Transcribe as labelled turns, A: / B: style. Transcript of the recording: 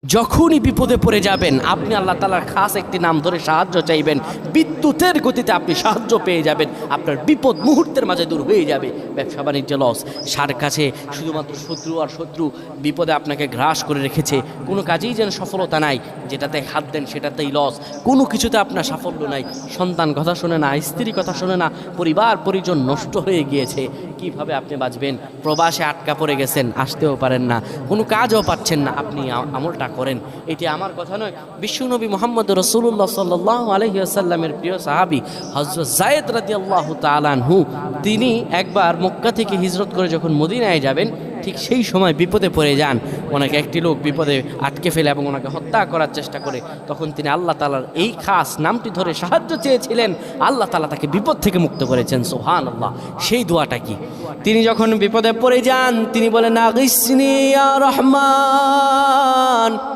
A: যখনই বিপদে পড়ে যাবেন আপনি আল্লাহ তাআলার খাস একটি নাম ধরে সাহায্য চাইবেন, বিদ্যুতের গতিতে আপনি সাহায্য পেয়ে যাবেন, আপনার বিপদ মুহূর্তের মাঝে দূর হয়ে যাবে। ব্যবসা বাণিজ্য লস, সার কাছে শুধুমাত্র শত্রু আর শত্রু, বিপদে আপনাকে গ্রাস করে রেখেছে, কোনো কাজেই যেন সফলতা নাই, যেটাতে হাত দেন সেটাতেই লস, কোনো কিছুতে আপনার সাফল্য নাই, সন্তান কথা শোনে না, স্ত্রী কথা শোনে না, পরিবার পরিজন নষ্ট হয়ে গিয়েছে, কিভাবে আপনি বাঁচবেন? প্রবাসে আটকা পড়ে গেছেন, আসতেও পারেন না, কোনো কাজও পাচ্ছেন না, আপনি আমলটা করেন। এটি আমার কথা নয়, বিশ্বনবী মুহাম্মদ রাসূলুল্লাহ সাল্লাল্লাহু আলাইহি ওয়াসাল্লামের প্রিয় সাহাবী হযরত যায়েদ রাদিয়াল্লাহু তাআলা আনহু, তিনি একবার মক্কা থেকে হিজরত করে যখন মদিনায় যাবেন, ঠিক সেই সময় বিপদে পড়ে যান। ওনাকে একটি লোক বিপদে আটকে ফেলে এবং ওনাকে হত্যা করার চেষ্টা করে। তখন তিনি আল্লাহ তাআলার এই খাস নামটি ধরে সাহায্য চেয়েছিলেন, আল্লাহ তাআলা তাকে বিপদ থেকে মুক্ত করেছেন। সুবহানাল্লাহ। সেই দোয়াটা কি? তিনি যখন বিপদে পড়ে যান তিনি বলেন, আগিসনি ইয়া রহমান।